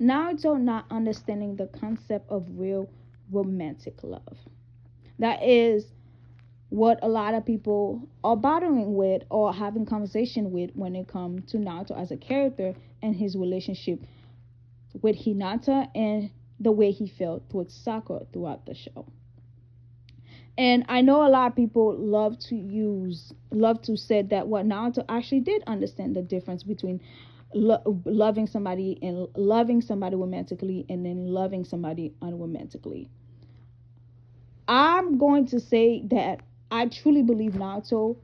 Naruto not understanding the concept of real romantic love. That is what a lot of people are battling with or having conversation with when it comes to Naruto as a character and his relationship with Hinata and the way he felt towards Sakura throughout the show. And I know a lot of people love to say that what Naruto actually did understand the difference between loving somebody and loving somebody romantically and then loving somebody unromantically. I'm going to say that I truly believe Naruto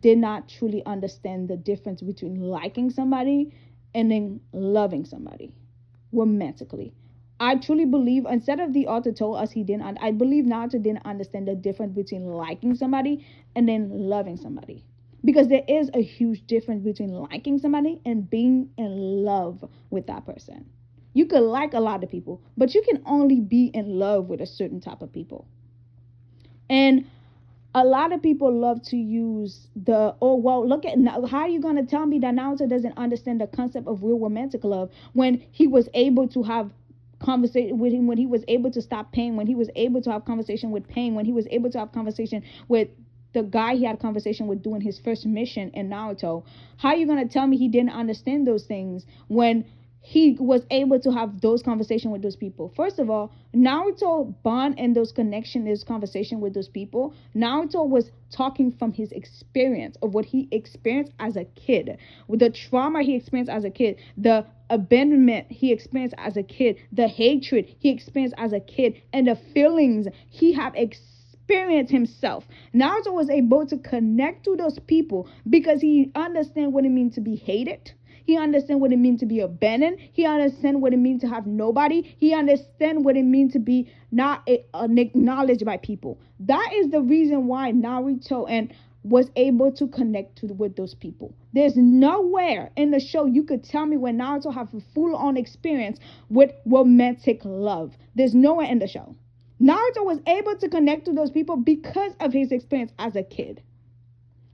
did not truly understand the difference between liking somebody and then loving somebody romantically. I truly believe, instead of the author told us he didn't, I believe Naruto didn't understand the difference between liking somebody and then loving somebody. Because there is a huge difference between liking somebody and being in love with that person. You could like a lot of people, but you can only be in love with a certain type of people. And a lot of people love to use look at now, how are you going to tell me that Naruto doesn't understand the concept of real romantic love when he was able to have conversation with him, when he was able to stop pain, when he was able to have conversation with pain, when he was able to have conversation with the guy he had a conversation with doing his first mission in Naruto. How are you going to tell me he didn't understand those things when he was able to have those conversations with those people? First of all, Naruto bond and those connection, his conversation with those people. Naruto was talking from his experience of what he experienced as a kid, with the trauma he experienced as a kid, the abandonment he experienced as a kid, the hatred he experienced as a kid, and the feelings he had experienced himself. Naruto was able to connect to those people because he understand what it means to be hated. He understands what it means to be abandoned. He understands what it means to have nobody. He understands what it means to be not acknowledged by people. That is the reason why Naruto and was able to connect with those people. There's nowhere in the show you could tell me when Naruto have a full-on experience with romantic love. There's nowhere in the show. Naruto was able to connect to those people because of his experience as a kid.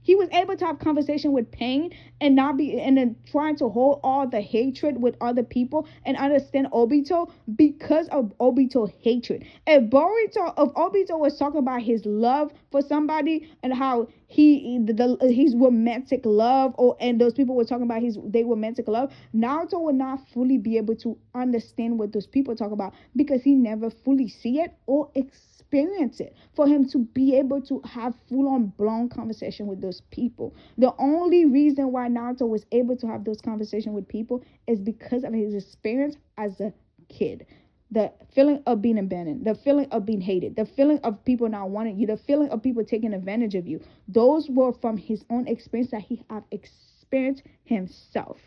He was able to have conversation with pain and not be and then trying to hold all the hatred with other people and understand Obito because of Obito hatred. If Obito was talking about his love for somebody and how his romantic love, or and those people were talking about their romantic love, Naruto would not fully be able to understand what those people talk about because he never fully see it or experience it for him to be able to have full-on blown conversation with those people. The only reason why Naruto was able to have those conversations with people is because of his experience as a kid. The feeling of being abandoned, the feeling of being hated, the feeling of people not wanting you, the feeling of people taking advantage of you. Those were from his own experience that he had experienced himself.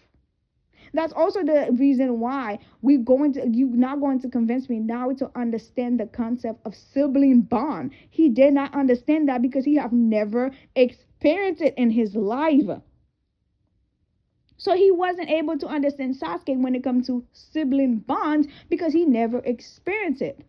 That's also the reason why you're not going to convince me now to understand the concept of sibling bond. He did not understand that because he have never experienced it in his life. So he wasn't able to understand Sasuke when it comes to sibling bonds because he never experienced it.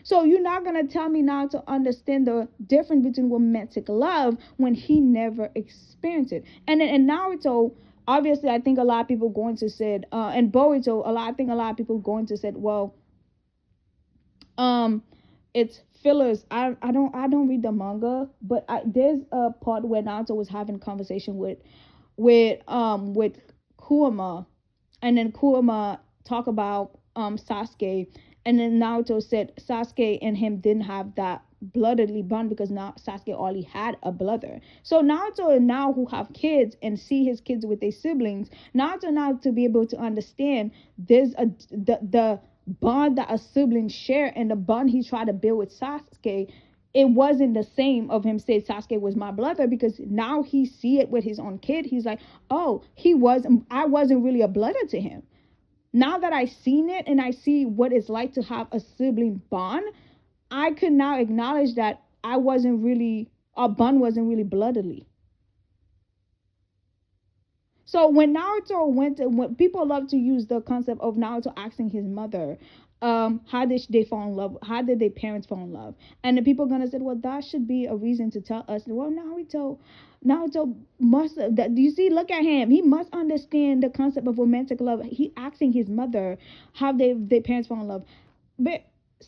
So you're not going to tell me now to understand the difference between romantic love when he never experienced it. And then in Naruto, obviously, I think a lot of people going to say, and Boruto, I think a lot of people going to say, well, it's fillers. I don't read the manga, but there's a part where Naruto was having a conversation with Kurama, and then Kurama talk about Sasuke, and then Naruto said Sasuke and him didn't have that bloodedly bond because now Sasuke already had a brother. So Naruto now who have kids and see his kids with their siblings, Naruto now to be able to understand there's the bond that a sibling share and the bond he tried to build with Sasuke. It wasn't the same of him say Sasuke was my brother because now he see it with his own kid. He's like, oh, I wasn't really a brother to him. Now that I seen it and I see what it's like to have a sibling bond, I could now acknowledge that our bond wasn't really bloodily. So when people love to use the concept of Naruto asking his mother, How did they fall in love? How did their parents fall in love? And the people are gonna say, well, that should be a reason to tell us. Well, Naruto must that, do you see, look at him, he must understand the concept of romantic love. He asking his mother how their parents fall in love. But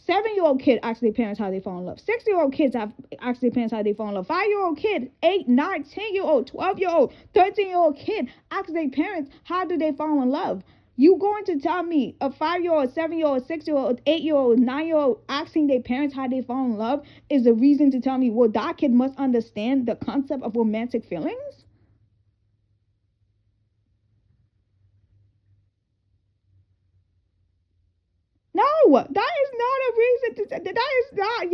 7-year-old kid ask their parents how they fall in love. 6-year-old kids have asked their parents how they fall in love. 5-year-old kid, 8, 9, 10-year-old, 12-year-old, 13-year-old kid ask their parents how do they fall in love. You going to tell me a 5-year-old, 7-year-old, 6-year-old, 8-year-old, 9-year-old asking their parents how they fall in love is a reason to tell me, well, that kid must understand the concept of romantic feelings? No, that is not a reason to. That is not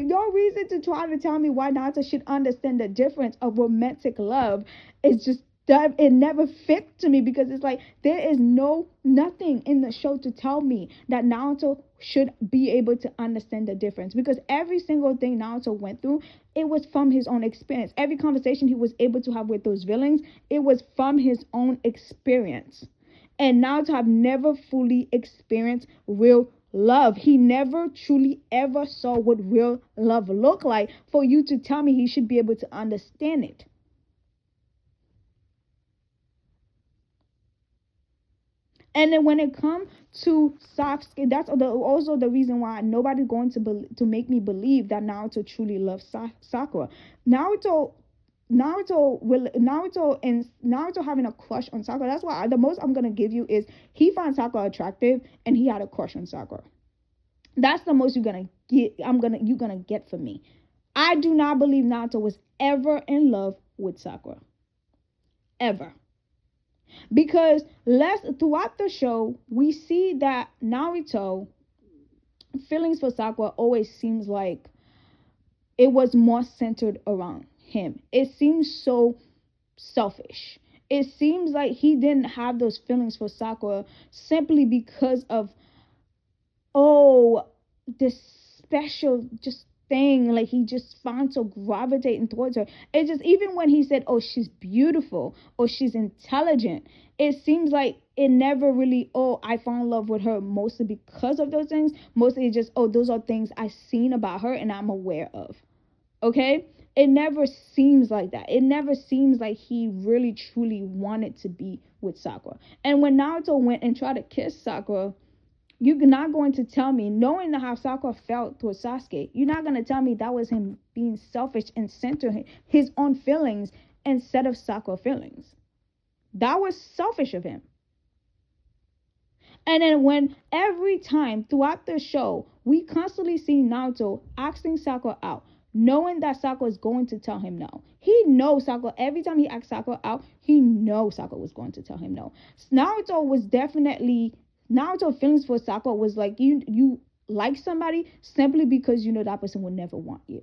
your reason to try to tell me why Nata should understand the difference of romantic love. Is just that it never fit to me, because it's like there is nothing in the show to tell me that Naruto should be able to understand the difference, because every single thing Naruto went through, it was from his own experience. Every conversation he was able to have with those villains, it was from his own experience. And now to have never fully experienced real love. He never truly ever saw what real love looked like for you to tell me he should be able to understand it. And then when it comes to Sasuke, that's also the reason why nobody's going to make me believe that Naruto truly loves Sakura. Naruto Naruto having a crush on Sakura. That's why the most I'm gonna give you is he finds Sakura attractive and he had a crush on Sakura. That's the most you're gonna get. You're gonna get from me. I do not believe Naruto was ever in love with Sakura, ever. Because throughout the show we see that Naruto feelings for Sakura always seems like it was more centered around him. It seems so selfish. It seems like he didn't have those feelings for Sakura simply because of, oh, this special just thing, like he just found so gravitating towards her. It just, even when he said, oh, she's beautiful or she's intelligent, it seems like it never really, oh, I found in love with her mostly because of those things. Mostly just, oh, those are things I've seen about her and I'm aware of. Okay? It never seems like that. It never seems like he really truly wanted to be with Sakura. And when Naruto went and tried to kiss Sakura, you're not going to tell me, knowing how Sakura felt towards Sasuke, you're not going to tell me that was him being selfish and centering his own feelings instead of Sakura feelings. That was selfish of him. And then when every time throughout the show, we constantly see Naruto asking Sakura out, knowing that Sakura is going to tell him no. He knows Sakura. Every time he asks Sakura out, he knows Sakura was going to tell him no. Naruto feelings for Sakura was like you like somebody simply because you know that person will never want you.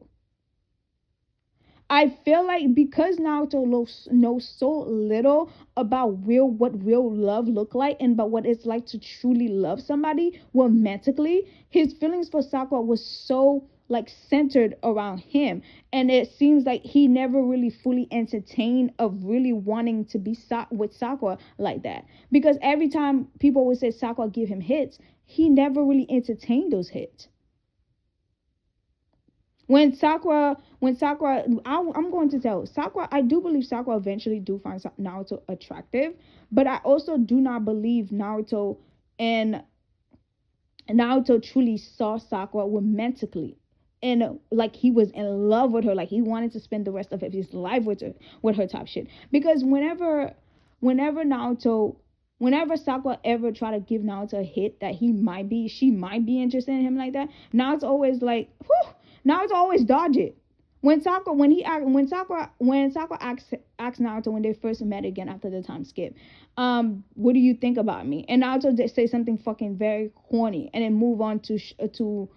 I feel like because Naruto knows so little about what real love look like and about what it's like to truly love somebody romantically, his feelings for Sakura was so like centered around him, and it seems like he never really fully entertained of really wanting to be with Sakura like that, because every time people would say Sakura give him hits, he never really entertained those hits. I'm going to tell Sakura, I do believe Sakura eventually do find Naruto attractive, but I also do not believe and Naruto truly saw Sakura romantically, and like he was in love with her, like he wanted to spend the rest of his life with her type shit. Because whenever Sakura ever try to give Naruto a hit that she might be interested in him like that, Naruto always like, whew, Naruto always dodge it. When Sakura asked Naruto when they first met again after the time skip, what do you think about me? And Naruto just say something fucking very corny, and then move on to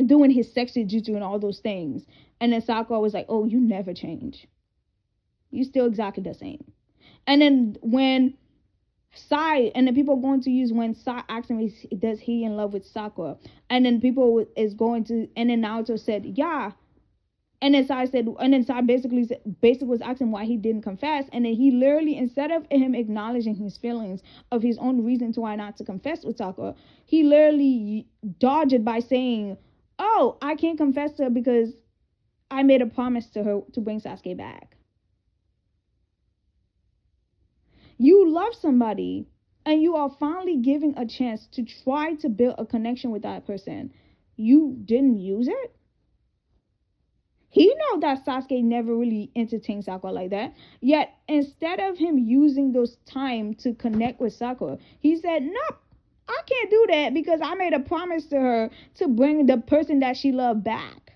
doing his sexy jutsu and all those things. And then Sakura was like, oh, you never change. You still exactly the same. And then when and then people are going to use when Sai asked him, does he in love with Sakura? And then people is going to, and then Naruto said, yeah, And then Sai said, and then Sai basically was asking why he didn't confess. And then he literally, instead of him acknowledging his feelings of his own reasons why not to confess with Sakura, he literally dodged it by saying, "Oh, I can't confess to her because I made a promise to her to bring Sasuke back." You love somebody and you are finally giving a chance to try to build a connection with that person. You didn't use it? He know that Sasuke never really entertained Sakura like that. Yet, instead of him using those time to connect with Sakura, he said, "Nope, I can't do that because I made a promise to her to bring the person that she loved back."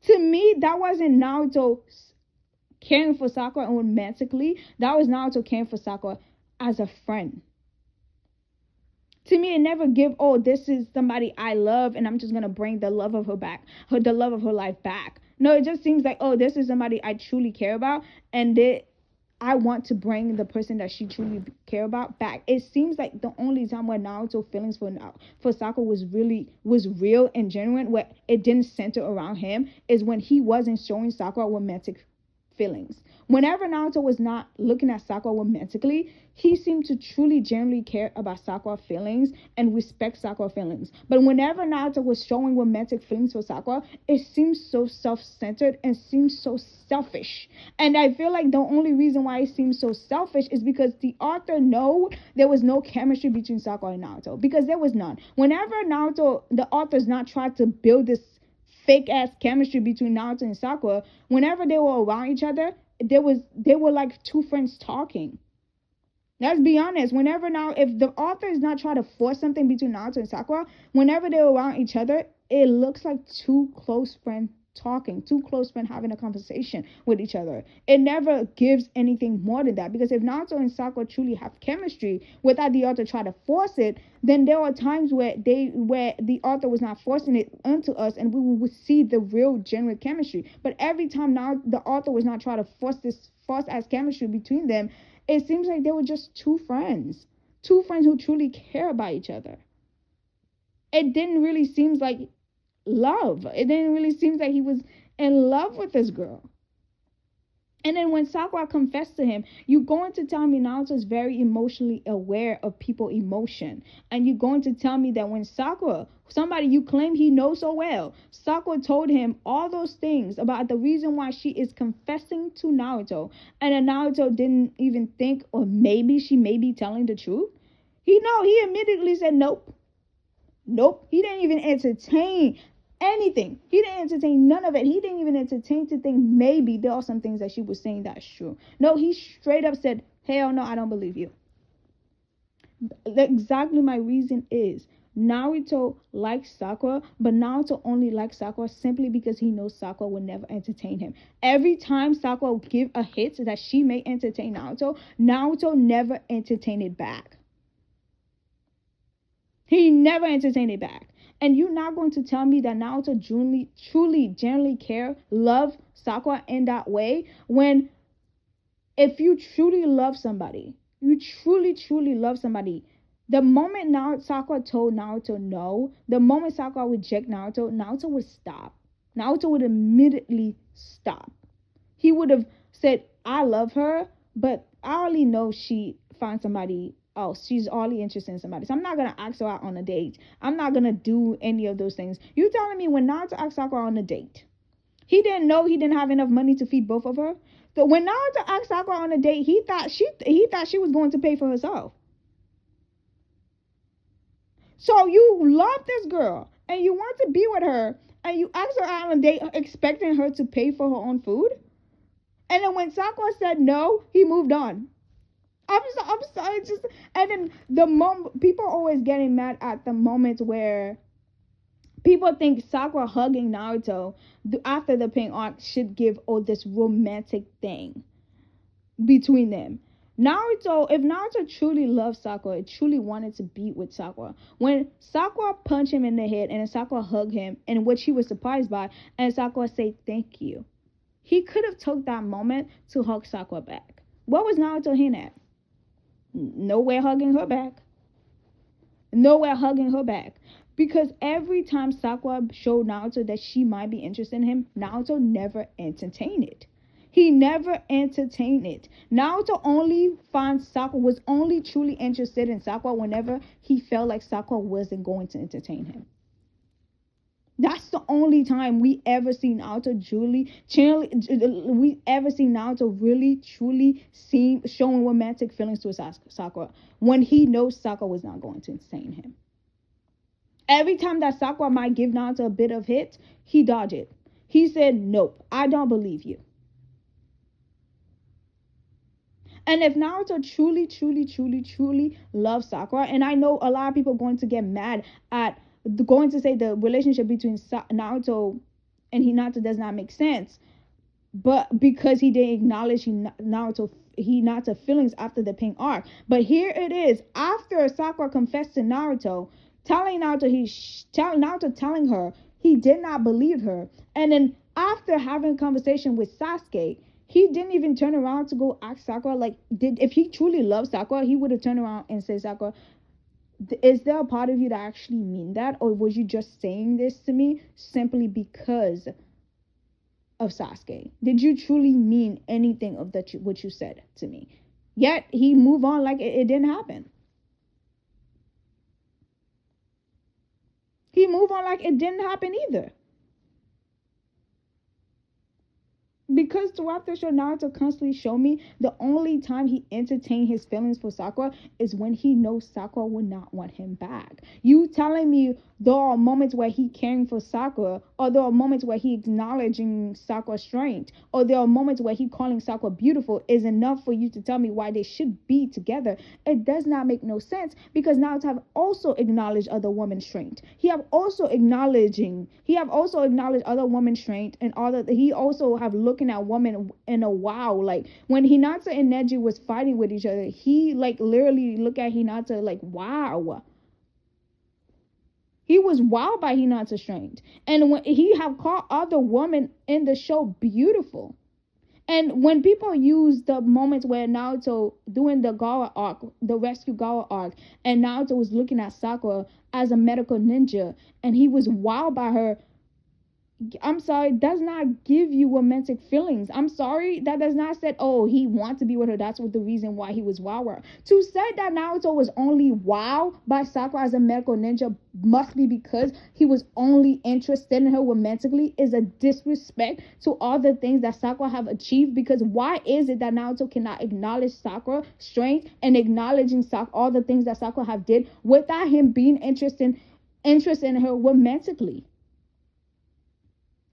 To me, that wasn't Naruto caring for Sakura romantically. That was Naruto caring for Sakura as a friend. To me, it never give, "Oh, this is somebody I love and I'm just gonna bring the love of her back, the love of her life back." No, it just seems like, "Oh, this is somebody I truly care about and I want to bring the person that she truly care about back." It seems like the only time where Naruto feelings for Sakura was real and genuine, where it didn't center around him, is when he wasn't showing Sakura romantic feelings. Whenever Naruto was not looking at Sakura romantically, he seemed to truly genuinely care about Sakura feelings and respect Sakura feelings. But whenever Naruto was showing romantic feelings for Sakura, it seems so self-centered and seems so selfish. And I feel like the only reason why it seems so selfish is because the author know there was no chemistry between Sakura and Naruto, because there was none. Whenever Naruto, the author's not trying to build this fake ass chemistry between Naruto and Sakura, whenever they were around each other, they were like two friends talking. Let's be honest. Whenever now, if the author is not trying to force something between Naruto and Sakura, whenever they're around each other, it looks like two close friends talking, two close friends having a conversation with each other. It never gives anything more than that, because if Naruto and Sakura truly have chemistry without the author trying to force it, then there are times where the author was not forcing it onto us and we would see the real genuine chemistry. But every time now the author was not trying to force this false as chemistry between them, it seems like they were just two friends who truly care about each other. It didn't really seem like love. It didn't really seem like he was in love with this girl. And then when Sakura confessed to him, you're going to tell me Naruto is very emotionally aware of people's emotion. And you're going to tell me that when Sakura, somebody you claim he knows so well, Sakura told him all those things about the reason why she is confessing to Naruto, and then Naruto didn't even think, or maybe she may be telling the truth. He immediately said nope. Nope. He didn't even entertain anything. He didn't entertain none of it. He didn't even entertain to think maybe there are some things that she was saying that's true. No, he straight up said, "Hell no, I don't believe you." Exactly my reason is Naruto likes Sakura, but Naruto only likes Sakura simply because he knows Sakura would never entertain him. Every time Sakura would give a hint that she may entertain Naruto, Naruto never entertained it back. He never entertained it back. And you're not going to tell me that Naruto truly, genuinely love Sakura in that way, when if you truly love somebody, you truly love somebody, the moment Sakura told Naruto no, the moment Sakura would reject Naruto, Naruto would stop. Naruto would immediately stop. He would have said, "I love her, but I already know she finds somebody else. She's already interested in somebody. So I'm not going to ask her out on a date. I'm not going to do any of those things." You telling me when Naruto asked Sakura on a date, he didn't know he didn't have enough money to feed both of her? So when Naruto asked Sakura on a date, he thought she was going to pay for herself. So you love this girl and you want to be with her, and you ask her out on a date expecting her to pay for her own food? And then when Sakura said no, he moved on. I'm sorry. Just, and then the moment, people always getting mad at the moment where people think Sakura hugging Naruto after the pink arc should give this romantic thing between them. If Naruto truly loved Sakura, truly wanted to be with Sakura, when Sakura punched him in the head and Sakura hugged him, and which he was surprised by, and Sakura said thank you, he could have took that moment to hug Sakura back. What was Naruto hinting at? Nowhere hugging her back. Because every time Sakura showed Naruto that she might be interested in him, Naruto never entertained it. He never entertained it. Naruto only finds Sakura, was only truly interested in Sakura whenever he felt like Sakura wasn't going to entertain him. That's the only time we ever seen Naruto really truly showing romantic feelings to Sakura, when he knows Sakura was not going to entertain him. Every time that Sakura might give Naruto a bit of hit, he dodged it. He said, nope, I don't believe you. And if Naruto truly loves Sakura, and I know a lot of people are going to get mad at going to say the relationship between Naruto and Hinata does not make sense, but because he didn't acknowledge Hinata's feelings after the pink arc. But here it is, after Sakura confessed to Naruto, telling her he did not believe her, and then after having a conversation with Sasuke, he didn't even turn around to go ask Sakura, like, if he truly loved Sakura, he would have turned around and said, Sakura, is there a part of you that actually mean that, or was you just saying this to me simply because of Sasuke? Did you truly mean anything of what you said to me? Yet he moved on like it didn't happen. He moved on like it didn't happen either. Because throughout the show, Naruto constantly showed me the only time he entertained his feelings for Sakura is when he knows Sakura would not want him back. You telling me there are moments where he caring for Sakura, or there are moments where he acknowledging Sakura's strength, or there are moments where he calling Sakura beautiful is enough for you to tell me why they should be together. It does not make no sense, because Naruto have also acknowledged other women's strength. He have also acknowledged other women's strength, and he also have looking at women in a wow. Like when Hinata and Neji was fighting with each other, he like literally look at Hinata like, wow. He was wowed by Hinata's strength. And when he have called other women in the show beautiful. And when people use the moments where Naruto doing the Gaara arc, the rescue Gaara arc, and Naruto was looking at Sakura as a medical ninja, and he was wowed by her, I'm sorry, does not give you romantic feelings. I'm sorry, that does not say, oh, he wants to be with her. That's what the reason why he was wowed. To say that Naruto was only wowed by Sakura as a medical ninja must be because he was only interested in her romantically is a disrespect to all the things that Sakura have achieved. Because why is it that Naruto cannot acknowledge Sakura's strength and acknowledging all the things that Sakura have did without him being interested in her romantically?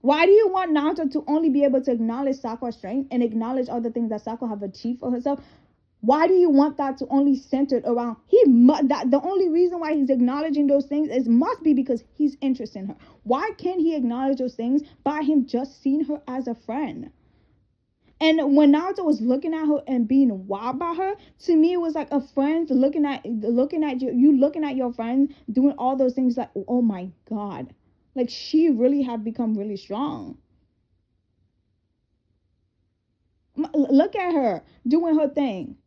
Why do you want Naruto to only be able to acknowledge Sakura's strength and acknowledge all the things that Sakura have achieved for herself? Why do you want that to only centered around the only reason why he's acknowledging those things must be because he's interested in her? Why can't he acknowledge those things by him just seeing her as a friend? And when Naruto was looking at her and being wild by her, to me it was like a friend looking at your friend doing all those things, like, oh my God. Like, she really have become really strong. Look at her doing her thing.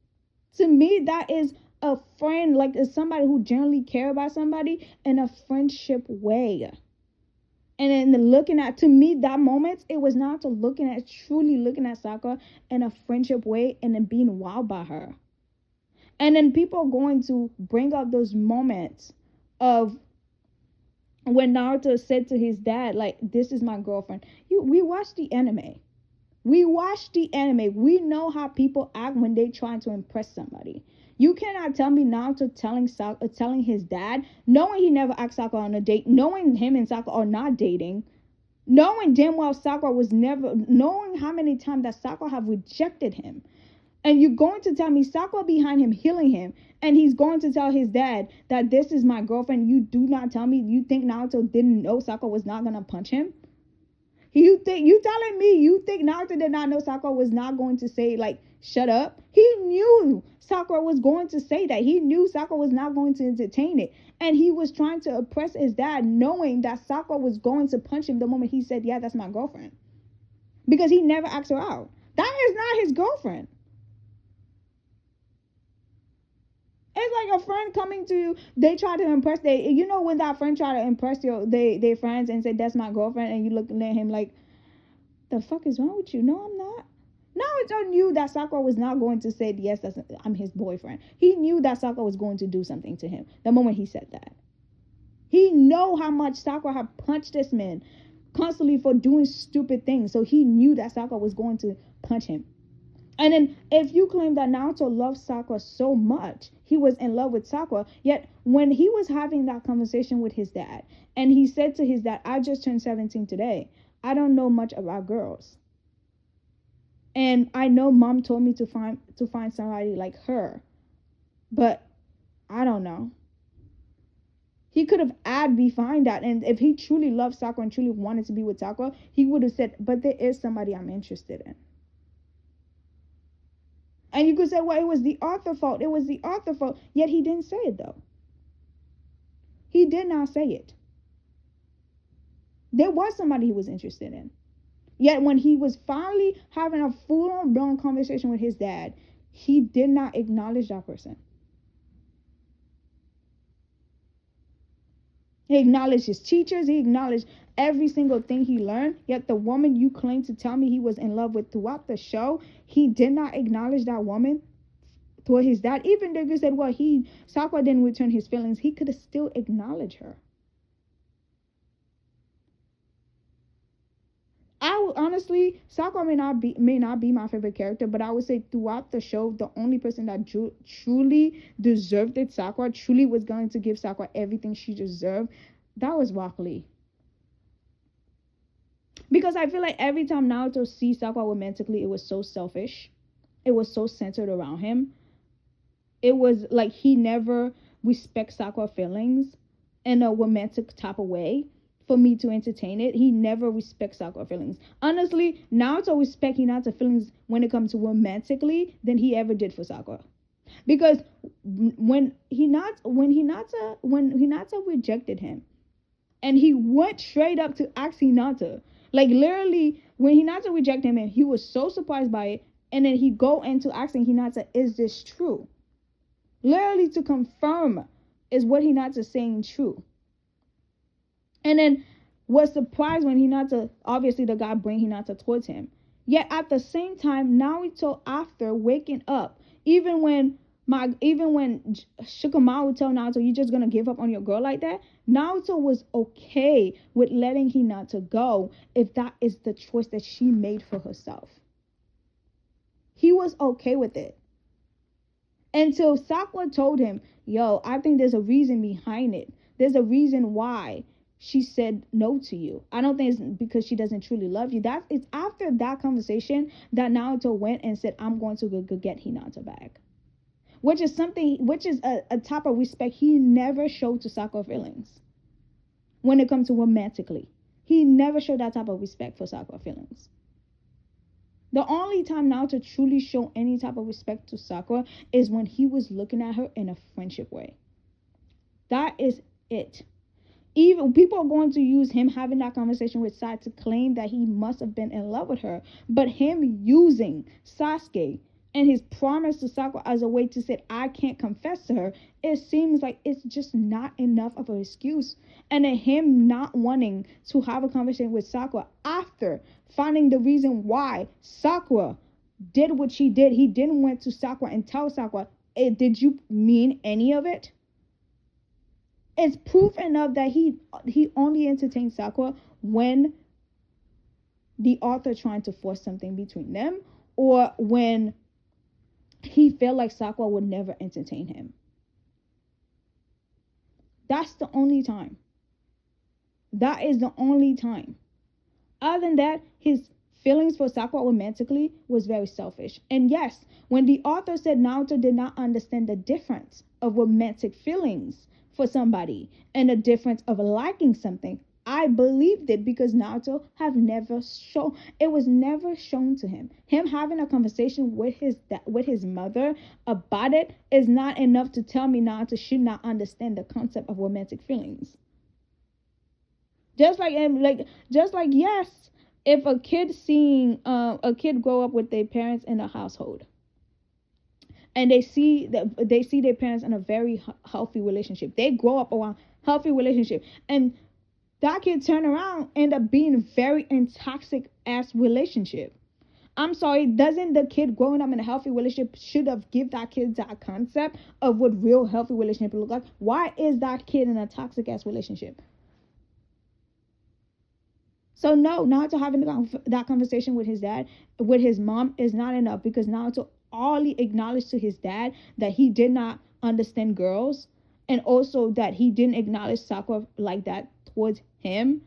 To me, that is a friend, like is somebody who generally care about somebody in a friendship way. And then to me, that moment, it was not truly looking at Sakura in a friendship way and then being wild by her. And then people are going to bring up those moments of when Naruto said to his dad, like, this is my girlfriend. We watched the anime. We know how people act when they trying to impress somebody. You cannot tell me Naruto telling his dad, knowing he never asked Sakura on a date, knowing him and Sakura are not dating, knowing damn well knowing how many times that Sakura have rejected him. And you're going to tell me Sakura behind him healing him, and he's going to tell his dad that this is my girlfriend. You do not tell me you think Naruto didn't know Sakura was not going to punch him? You telling me you think Naruto did not know Sakura was not going to say, like, shut up? He knew Sakura was going to say that. He knew Sakura was not going to entertain it. And he was trying to oppress his dad, knowing that Sakura was going to punch him the moment he said, yeah, that's my girlfriend. Because he never asked her out. That is not his girlfriend. It's like a friend coming to you, they try to impress when that friend try to impress their friends and say that's my girlfriend, and you looking at him like, the fuck is wrong with you? No, I'm not. Now it's on you that Sakura was not going to say yes, I'm his boyfriend. He knew that Sakura was going to do something to him the moment he said that. He know how much Sakura had punched this man constantly for doing stupid things. So he knew that Sakura was going to punch him. And then if you claim that Naruto loved Sakura so much, he was in love with Sakura, yet when he was having that conversation with his dad, and he said to his dad, I just turned 17 today. I don't know much about girls. And I know mom told me to find somebody like her. But I don't know. He could have added behind that. And if he truly loved Sakura and truly wanted to be with Sakura, he would have said, but there is somebody I'm interested in. And you could say, well, it was the author's fault. It was the author's fault. Yet he didn't say it, though. He did not say it. There was somebody he was interested in. Yet when he was finally having a full-on blown conversation with his dad, he did not acknowledge that person. He acknowledged his teachers. He acknowledged every single thing he learned. Yet the woman you claim to tell me he was in love with throughout the show, he did not acknowledge that woman toward his dad. Even though you said, well, Sakura didn't return his feelings, he could have still acknowledged her. Honestly, Sakura may not be my favorite character, but I would say throughout the show, the only person that truly deserved it, Sakura, truly was going to give Sakura everything she deserved, that was Rock Lee. Because I feel like every time Naruto sees Sakura romantically, it was so selfish. It was so centered around him. It was like he never respects Sakura's feelings in a romantic type of way. For me to entertain it, he never respects Sakura's feelings. Honestly, Naruto respects Hinata's feelings when it comes to romantically than he ever did for Sakura. Because when Hinata rejected him, and he went straight up to ask Hinata, like literally when Hinata rejected him, and he was so surprised by it, and then he go into asking Hinata, is this true? Literally to confirm, is what Hinata's saying true? And then was surprised when Hinata, obviously the guy bring Hinata towards him. Yet at the same time, Naruto, after waking up, even when Shikamaru tell Naruto, you just gonna give up on your girl like that, Naruto was okay with letting Hinata go if that is the choice that she made for herself. He was okay with it. Until Sakura told him, yo, I think there's a reason behind it. There's a reason why she said no to you. I don't think it's because she doesn't truly love you. It's after that conversation that Naruto went and said, I'm going to go get Hinata back. Which is a type of respect he never showed to Sakura feelings. When it comes to romantically. He never showed that type of respect for Sakura feelings. The only time Naruto truly showed any type of respect to Sakura is when he was looking at her in a friendship way. That is it. Even people are going to use him having that conversation with Sai to claim that he must have been in love with her. But him using Sasuke and his promise to Sakura as a way to say, I can't confess to her, it seems like it's just not enough of an excuse. And then him not wanting to have a conversation with Sakura after finding the reason why Sakura did what she did. He didn't went to Sakura and tell Sakura, hey, did you mean any of it? It's proof enough that he only entertained Sakura when the author trying to force something between them, or when he felt like Sakura would never entertain him. That's the only time. That is the only time. Other than that, his feelings for Sakura romantically was very selfish. And yes, when the author said Naruto did not understand the difference of romantic feelings for somebody and the difference of liking something, I believed it because Naruto was never shown to him. Him having a conversation with his mother about it is not enough to tell me Naruto should not understand the concept of romantic feelings. Just like yes, if a kid grow up with their parents in a household, and they see their parents in a very healthy relationship. They grow up around healthy relationship, and that kid turn around end up being very toxic ass relationship. I'm sorry, doesn't the kid growing up in a healthy relationship should have give that kid that concept of what real healthy relationship look like? Why is that kid in a toxic ass relationship? So no, Naruto having that conversation with his dad, with his mom, is not enough, because Naruto already acknowledged to his dad that he did not understand girls, and also that he didn't acknowledge Sakura like that towards him.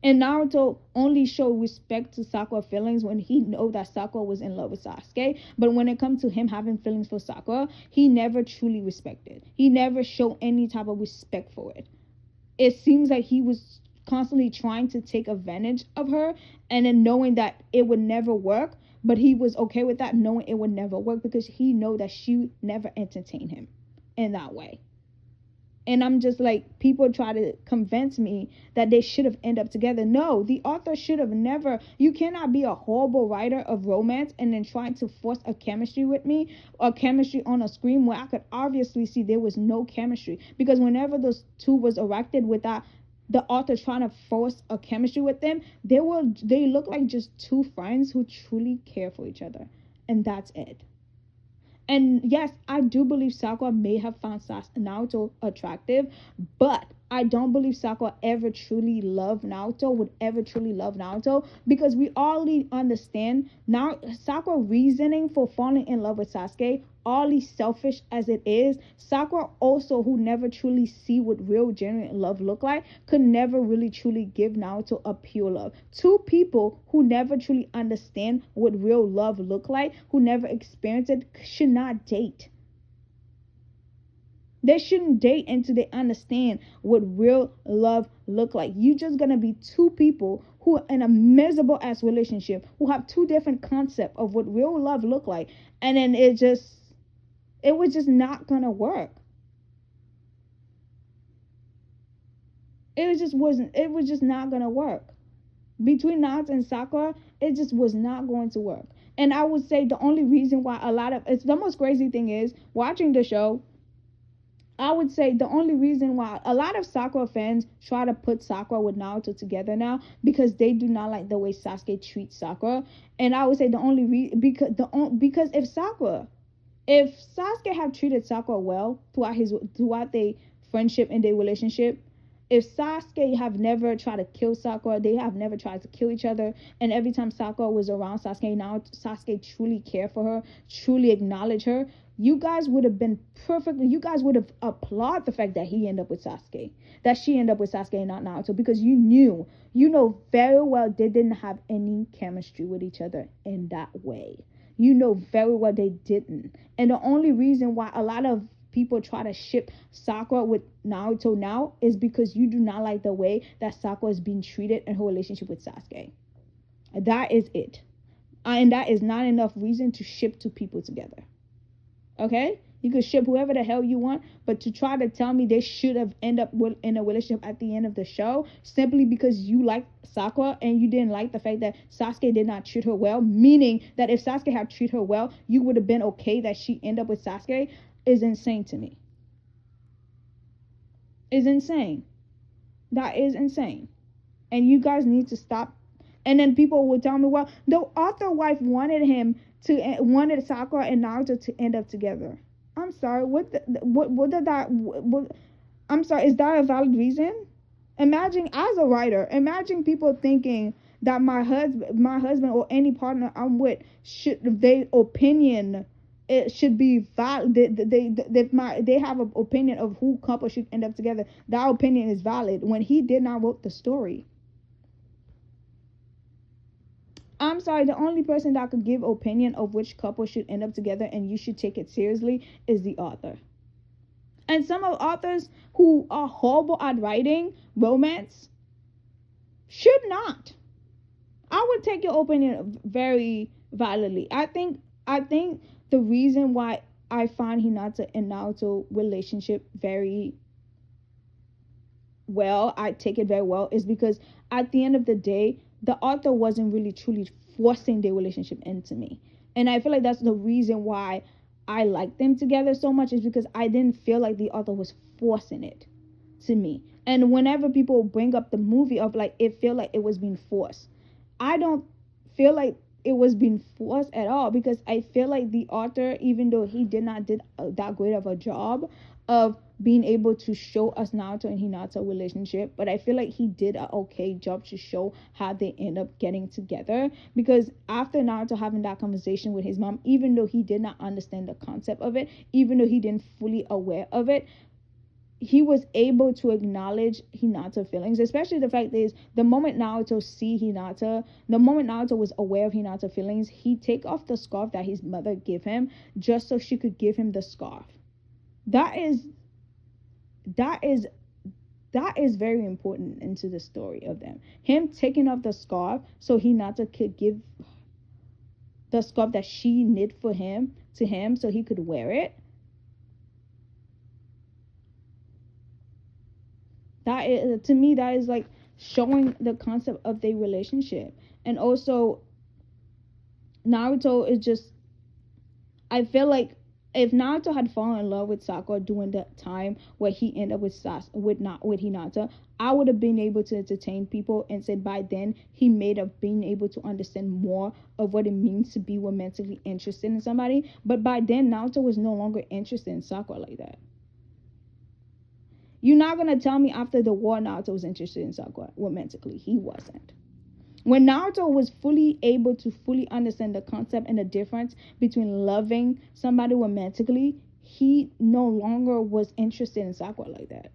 And Naruto only showed respect to Sakura feelings when he know that Sakura was in love with Sasuke. But when it comes to him having feelings for Sakura, he never truly respected. He never showed any type of respect for it. It seems like he was constantly trying to take advantage of her, and then knowing that it would never work, but he was okay with that, knowing it would never work, because he know that she never entertained him in that way. And I'm just like, people try to convince me that they should have ended up together. No, the author should have never. You cannot be a horrible writer of romance and then trying to force a chemistry with me, or chemistry on a screen where I could obviously see there was no chemistry. Because whenever those two was erected without the author trying to force a chemistry with them, they look like just two friends who truly care for each other, and that's it. And yes, I do believe Sakura may have found Naruto attractive, but I don't believe Sakura ever truly loved Naruto, would ever truly love Naruto, because we already understand now Sakura reasoning for falling in love with Sasuke, all selfish as it is. Sakura also, who never truly see what real genuine love look like, could never really truly give Naruto a pure love. Two people who never truly understand what real love look like, who never experienced it, should not date. They shouldn't date until they understand what real love look like. You just gonna be two people who are in a miserable ass relationship, who have two different concepts of what real love look like, and then it was just not gonna work. It was just not gonna work. Between Naruto and Sakura, it just was not going to work. And I would say the only reason why it's the most crazy thing is watching the show. I would say the only reason why a lot of Sakura fans try to put Sakura with Naruto together now, because they do not like the way Sasuke treats Sakura. And I would say the only reason, because if Sasuke had treated Sakura well throughout their friendship and their relationship, if Sasuke have never tried to kill Sakura, they have never tried to kill each other, and every time Sakura was around Sasuke, now Sasuke truly cared for her, truly acknowledged her, you guys would have been perfectly. You guys would have applauded the fact that he ended up with Sasuke, that she ended up with Sasuke and not Naruto, because you know very well they didn't have any chemistry with each other in that way. You know very well they didn't. And the only reason why a lot of people try to ship Sakura with Naruto now is because you do not like the way that Sakura is being treated in her relationship with Sasuke. That is it. And that is not enough reason to ship two people together. Okay? You could ship whoever the hell you want, but to try to tell me they should have ended up in a relationship at the end of the show simply because you like Sakura and you didn't like the fact that Sasuke did not treat her well, meaning that if Sasuke had treated her well, you would have been okay that she ended up with Sasuke, is insane to me. Is insane. That is insane. And you guys need to stop. And then people will tell me, well, the author wife wanted Sakura and Naruto to end up together. I'm sorry. I'm sorry. Is that a valid reason? Imagine, as a writer, imagine people thinking that my husband or any partner I'm with, should their opinion, it should be valid. They have an opinion of who couple should end up together. That opinion is valid when he did not wrote the story. I'm sorry, the only person that could give opinion of which couple should end up together and you should take it seriously is the author. And some of authors who are horrible at writing romance should not. I would take your opinion very validly. I think the reason why I find Hinata and Naruto relationship very well, I take it very well, is because at the end of the day, the author wasn't really truly forcing their relationship into me. And I feel like that's the reason why I like them together so much, is because I didn't feel like the author was forcing it to me. And whenever people bring up the movie of like it feel like it was being forced, I don't feel like it was being forced at all, because I feel like the author, even though he did not did that great of a job of being able to show us Naruto and Hinata relationship, but I feel like he did a okay job to show how they end up getting together. Because after Naruto having that conversation with his mom, even though he did not understand the concept of it, even though he didn't fully aware of it, he was able to acknowledge Hinata's feelings, especially the fact is the moment Naruto see Hinata, the moment Naruto was aware of Hinata's feelings, he take off the scarf that his mother gave him just so she could give him the scarf. That is that is that is very important into the story of them. Him taking off the scarf so Hinata could give the scarf that she knit for him to him so he could wear it. That is, to me, that is like showing the concept of their relationship. And also Naruto is just, I feel like if Naruto had fallen in love with Sakura during the time where he ended up with Hinata, I would have been able to entertain people and said by then he may have been able to understand more of what it means to be romantically interested in somebody. But by then Naruto was no longer interested in Sakura like that. You're not gonna tell me after the war Naruto was interested in Sakura romantically. He wasn't. When Naruto was fully able to fully understand the concept and the difference between loving somebody romantically, he no longer was interested in Sakura like that.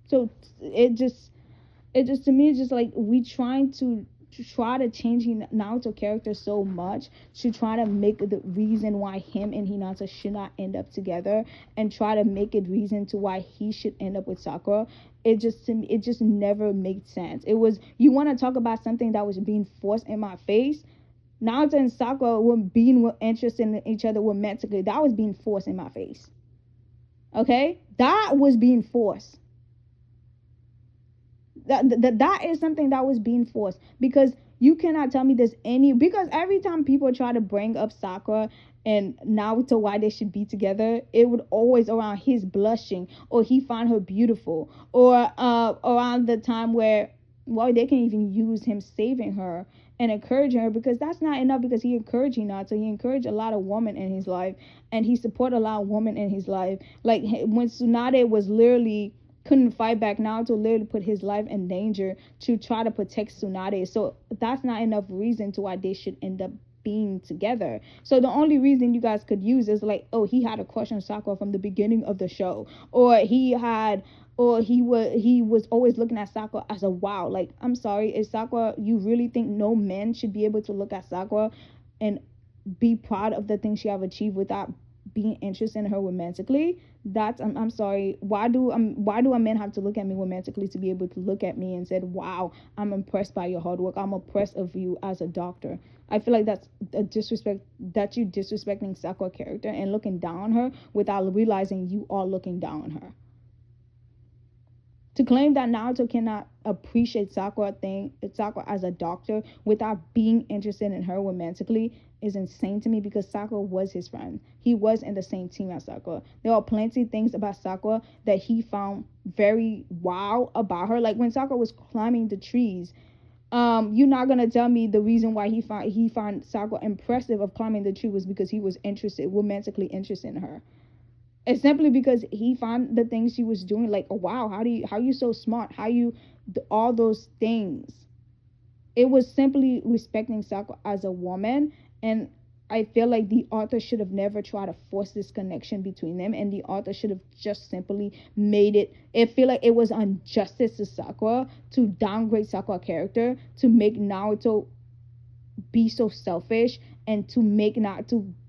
So it just to me, it's just like we trying to try to change Naruto character so much to try to make the reason why him and Hinata should not end up together, and try to make it reason to why he should end up with Sakura. It just, to me, it just never made sense. It was, you want to talk about something that was being forced in my face. Naruto and Sakura were being interested in each other romantically. That was being forced in my face. Okay, that was being forced. That is something that was being forced, because you cannot tell me there's any, because every time people try to bring up Sakura and Naruto why they should be together, it would always around his blushing, or he found her beautiful, or around the time where, well, they can even use him saving her and encouraging her, because that's not enough, because he encouraged Naruto, he encouraged a lot of women in his life, and he supported a lot of women in his life. Like when Tsunade was literally couldn't fight back, Naruto literally put his life in danger to try to protect Tsunade. So that's not enough reason to why they should end up being together. So the only reason you guys could use is like, oh, he had a crush on Sakura from the beginning of the show, or he was always looking at Sakura as a wow. Like, I'm sorry, is Sakura, you really think no man should be able to look at Sakura and be proud of the things she have achieved without being interested in her romantically? That's, I'm sorry, why do a man have to look at me romantically to be able to look at me and said, wow, I'm impressed by your hard work, I'm impressed of you as a doctor? I feel like that's a disrespect, that you disrespecting Sakura character and looking down on her without realizing you are looking down on her. To claim that Naruto cannot appreciate Sakura as a doctor without being interested in her romantically is insane to me, because Sakura was his friend. He was in the same team as Sakura. There are plenty of things about Sakura that he found very wow about her. Like when Sakura was climbing the trees, you're not gonna tell me the reason why he found Sakura impressive of climbing the tree was because he was romantically interested in her. It's simply because he found the things she was doing like, oh wow, how you so smart, how you all those things. It was simply respecting Sakura as a woman, and I feel like the author should have never tried to force this connection between them, and the author should have just simply made it. I feel like it was injustice to Sakura to downgrade Sakura character, to make Naruto be so selfish, and to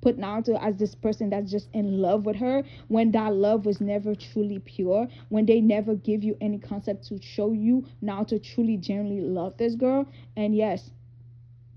put Naruto as this person that's just in love with her, when that love was never truly pure, when they never give you any concept to show you Naruto truly genuinely love this girl. And yes,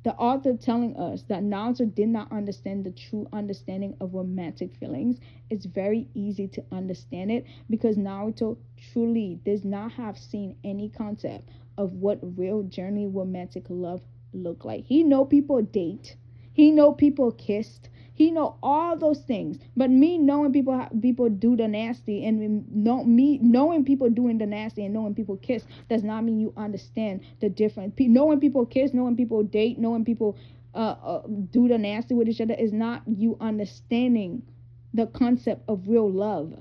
The author telling us that Naruto did not understand the true understanding of romantic feelings. It's very easy to understand it because Naruto truly does not have seen any concept of what real journey romantic love look like. He know people date. He know people kissed. He know all those things. But me knowing people do the nasty, and me knowing people doing the nasty and knowing people kiss does not mean you understand the difference. Knowing people kiss, knowing people date, knowing people do the nasty with each other is not you understanding the concept of real love,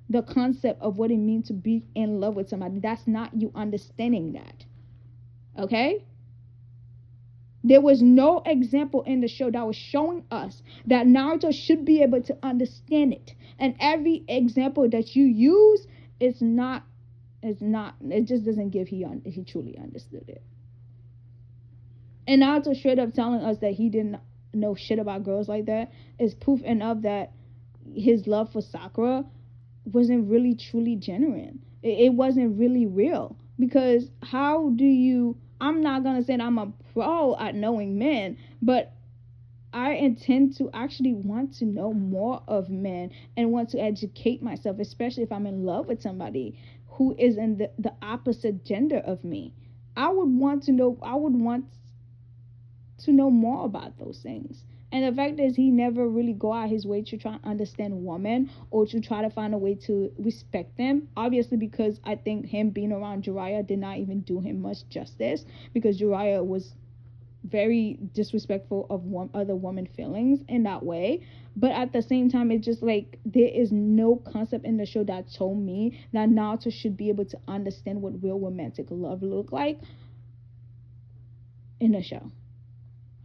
the concept of what it means to be in love with somebody. That's not you understanding that. Okay? There was no example in the show that was showing us that Naruto should be able to understand it. And every example that you use is not, it just doesn't give he truly understood it. And Naruto straight up telling us that he didn't know shit about girls like that is proof enough that his love for Sakura wasn't really truly genuine. It wasn't really real. Because how do you, I'm not going to say that I'm a pro at knowing men, but I intend to actually want to know more of men and want to educate myself, especially if I'm in love with somebody who is in the opposite gender of me. I would want to know more about those things. And the fact is, he never really go out his way to try and understand women or to try to find a way to respect them. Obviously, because I think him being around Jiraiya did not even do him much justice, because Jiraiya was very disrespectful of other woman feelings in that way. But at the same time, it's just like there is no concept in the show that told me that Naruto should be able to understand what real romantic love look like in the show.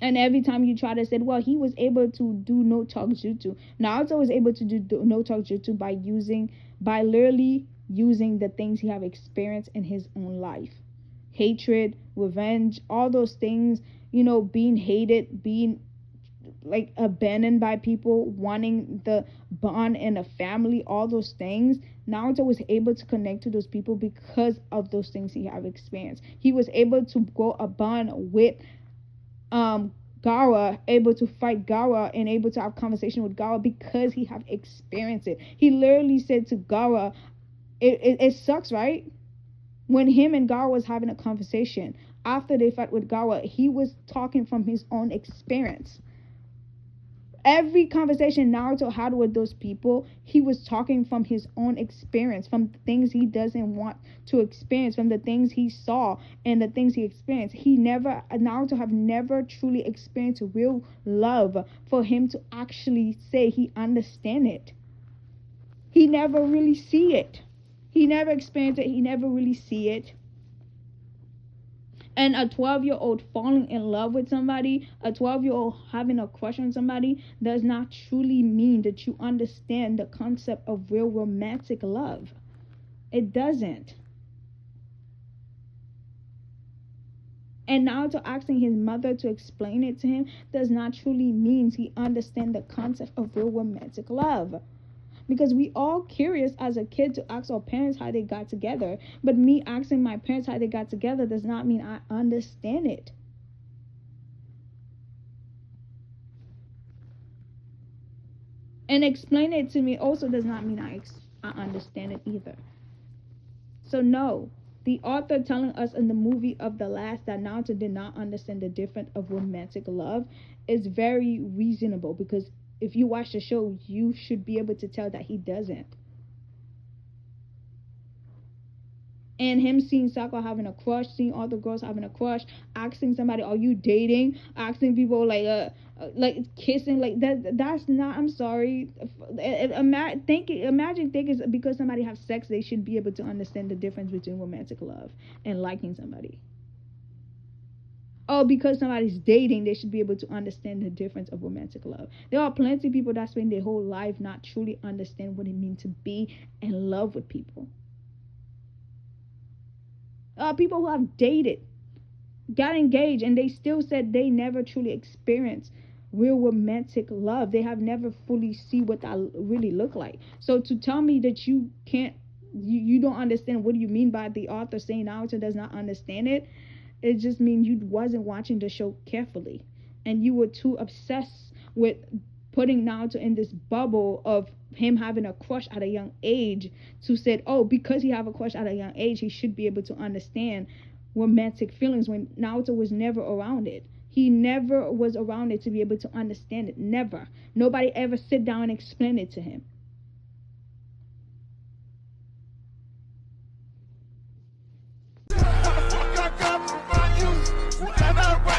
And every time you try to say, well, he was able to do no talk jutsu. Naruto was able to do no talk jutsu by literally using the things he have experienced in his own life. Hatred, revenge, all those things, being hated, being like abandoned by people, wanting the bond in a family, all those things. Naruto was able to connect to those people because of those things he have experienced. He was able to go a bond with Gaara, able to fight Gaara and able to have conversation with Gaara because he have experienced it. He literally said to Gaara, it sucks, right? When him and Gaara was having a conversation after they fought with Gaara, he was talking from his own experience. Every conversation Naruto had with those people, he was talking from his own experience, from the things he doesn't want to experience, from the things he saw and the things he experienced. Naruto have never truly experienced real love for him to actually say he understand it. He never really see it. He never experienced it. He never really see it. And a 12-year-old falling in love with somebody, a 12-year-old having a crush on somebody, does not truly mean that you understand the concept of real romantic love. It doesn't. And Naruto asking his mother to explain it to him does not truly mean he understands the concept of real romantic love. Because we all curious as a kid to ask our parents how they got together. But me asking my parents how they got together does not mean I understand it. And explain it to me also does not mean I understand it either. So no, the author telling us in the movie of The Last that Naruto did not understand the difference of romantic love is very reasonable, because if you watch the show, you should be able to tell that he doesn't. And him seeing Sakura having a crush, seeing all the girls having a crush, asking somebody, are you dating? Asking people like kissing, like that's not, I'm sorry. Imagine thinking because somebody has sex, they should be able to understand the difference between romantic love and liking somebody. Oh, because somebody's dating, they should be able to understand the difference of romantic love. There are plenty of people that spend their whole life not truly understand what it means to be in love with people. People who have dated, got engaged, and they still said they never truly experienced real romantic love. They have never fully see what that really look like. So to tell me that you can't, you don't understand what do you mean by the author saying Naruto does not understand it, It just means you wasn't watching the show carefully, and you were too obsessed with putting Naruto in this bubble of him having a crush at a young age to say, oh, because he have a crush at a young age, he should be able to understand romantic feelings when Naruto was never around it. He never was around it to be able to understand it. Never. Nobody ever sit down and explain it to him. Whoever